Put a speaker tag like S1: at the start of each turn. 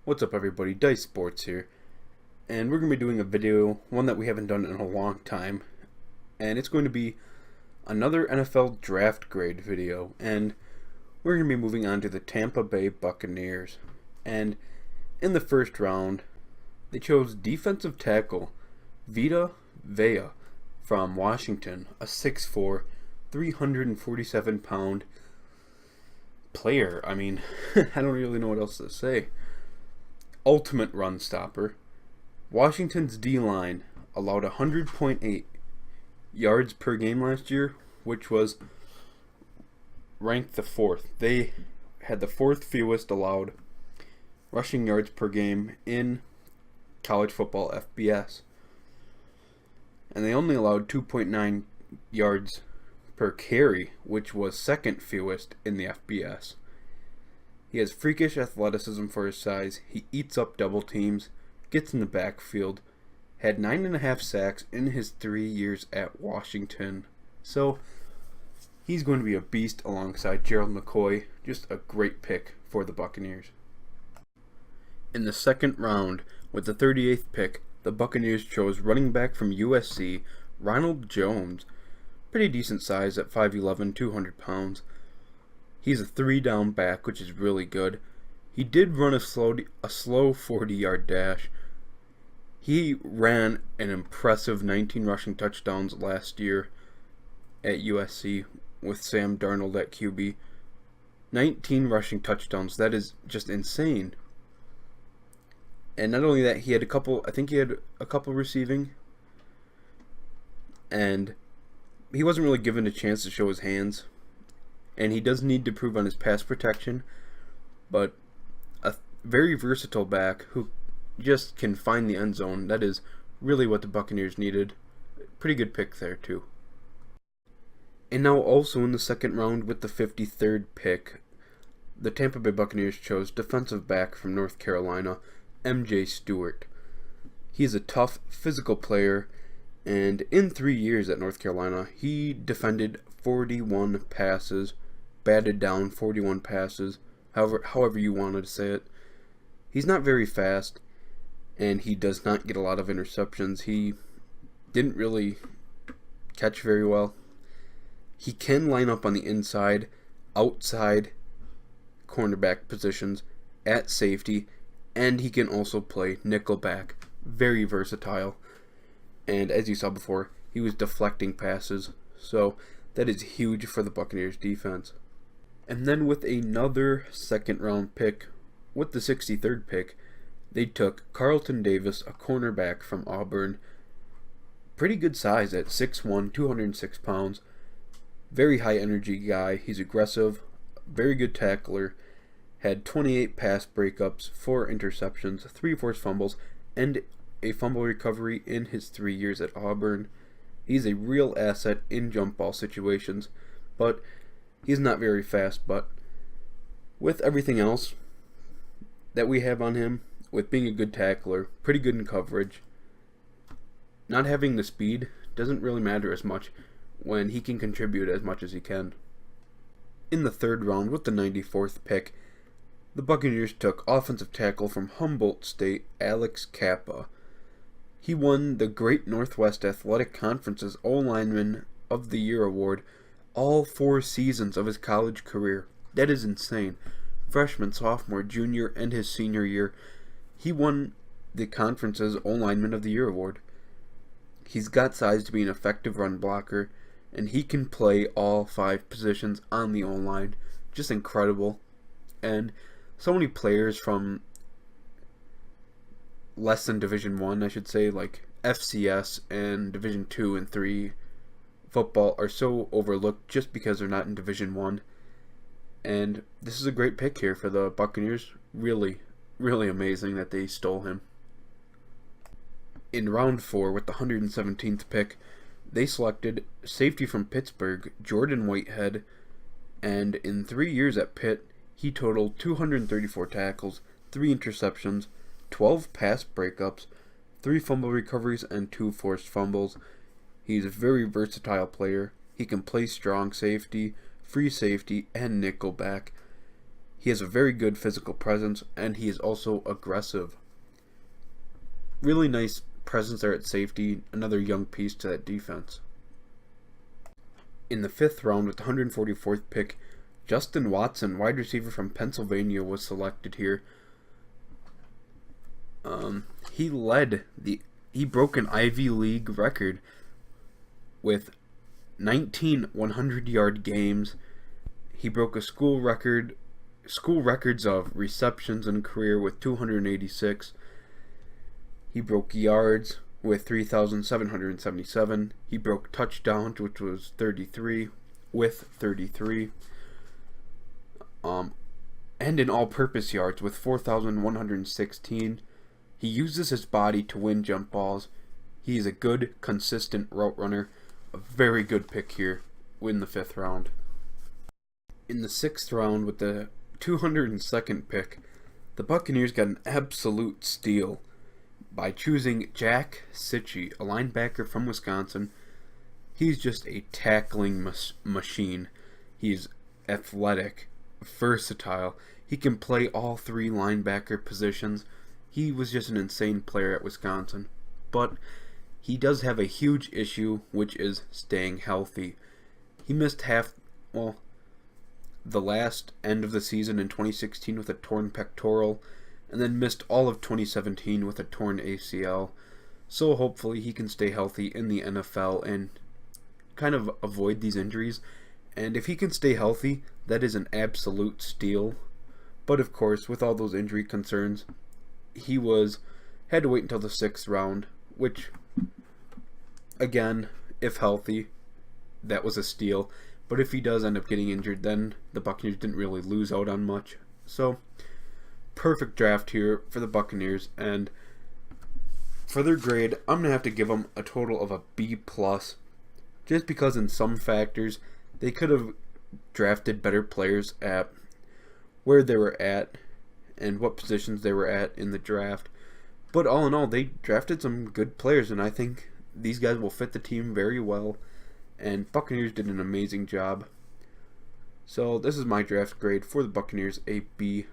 S1: What's up everybody, Dice Sports here, and we're going to be doing a video, one that we haven't done in a long time, and it's going to be another NFL draft grade video, and we're going to be moving on to the Tampa Bay Buccaneers. And in the first round, they chose defensive tackle Vita Vea from Washington, a 6'4", 347-pound player. I mean, I don't really know what else to say. Ultimate run stopper. Washington's D-line allowed 100.8 yards per game last year, which was ranked the fourth. They had the fourth fewest allowed rushing yards per game in college football FBS. And they only allowed 2.9 yards per carry, which was second fewest in the FBS. He has freakish athleticism for his size. He eats up double teams, gets in the backfield, had 9.5 sacks in his 3 years at Washington. So he's going to be a beast alongside Gerald McCoy. Just a great pick for the Buccaneers. In the second round, with the 38th pick, the Buccaneers chose running back from USC, Ronald Jones. Pretty decent size at 5'11", 200 pounds. He's a 3-down back, which is really good. He did run a slow 40-yard dash. He ran an impressive 19 rushing touchdowns last year at USC with Sam Darnold at QB. 19 rushing touchdowns. That is just insane. And not only that, he had a couple receiving. And he wasn't really given a chance to show his hands. And he does need to prove on his pass protection, but a very versatile back who just can find the end zone. That is really what the Buccaneers needed. Pretty good pick there too. And now also in the second round with the 53rd pick, the Tampa Bay Buccaneers chose defensive back from North Carolina, MJ Stewart. He's a tough, physical player, and in 3 years at North Carolina, he defended 41 passes, batted down 41 passes, however you wanted to say it. He's not very fast, and he does not get a lot of interceptions. He didn't really catch very well. He can line up on the inside, outside cornerback positions, at safety, and he can also play nickelback. Very versatile. And as you saw before, he was deflecting passes, so that is huge for the Buccaneers defense. And then with another second round pick, with the 63rd pick, they took Carlton Davis, a cornerback from Auburn. Pretty good size at 6'1", 206 pounds. Very high energy guy. He's aggressive, very good tackler. Had 28 pass breakups, 4 interceptions, 3 forced fumbles, and a fumble recovery in his 3 years at Auburn. He's a real asset in jump ball situations, but he's not very fast. But with everything else that we have on him, with being a good tackler, pretty good in coverage, not having the speed doesn't really matter as much when he can contribute as much as he can. In the third round with the 94th pick, the Buccaneers took offensive tackle from Humboldt State, Alex Kappa. He won the Great Northwest Athletic Conference's O-Lineman of the Year award all 4 seasons of his college career. That is insane. Freshman, sophomore, junior, and his senior year, he won the conference's O-Lineman of the Year award. He's got size to be an effective run blocker, and he can play all 5 positions on the O-line. Just incredible. And so many players from less than Division 1, I should say, like FCS and Division 2 and 3 football are so overlooked just because they're not in Division 1. And this is a great pick here for the Buccaneers. Really, really amazing that they stole him. In round 4 with the 117th pick, they selected safety from Pittsburgh, Jordan Whitehead, and in 3 years at Pitt, he totaled 234 tackles, 3 interceptions, 12 pass breakups, 3 fumble recoveries, and 2 forced fumbles. He's a very versatile player. He can play strong safety, free safety, and nickelback. He has a very good physical presence, and he is also aggressive. Really nice presence there at safety, another young piece to that defense. In the 5th round with the 144th pick, Justin Watson, wide receiver from Pennsylvania, was selected here. He broke an Ivy League record with 19 100-yard games. He broke a school records of receptions in career with 286. He broke yards with 3,777. He broke touchdowns, which was 33, with 33. And in all-purpose yards with 4,116. He uses his body to win jump balls. He's a good, consistent route runner. A very good pick here in the 5th round. In the 6th round with the 202nd pick, the Buccaneers got an absolute steal by choosing Jack Sitchie, a linebacker from Wisconsin. He's just a tackling machine. He's athletic, versatile. He can play all 3 linebacker positions. He was just an insane player at Wisconsin. But he does have a huge issue, which is staying healthy. He missed the last end of the season in 2016 with a torn pectoral, and then missed all of 2017 with a torn ACL. So hopefully he can stay healthy in the NFL and kind of avoid these injuries. And if he can stay healthy, that is an absolute steal. But of course, with all those injury concerns, he had to wait until the 6th round, which, again, if healthy, that was a steal. But if he does end up getting injured, then the Buccaneers didn't really lose out on much. So, perfect draft here for the Buccaneers. And for their grade, I'm going to have to give them a total of a B+. Just because in some factors, they could have drafted better players at where they were at and what positions they were at in the draft. But all in all, they drafted some good players, and I think these guys will fit the team very well. And Buccaneers did an amazing job. So this is my draft grade for the Buccaneers, a B+.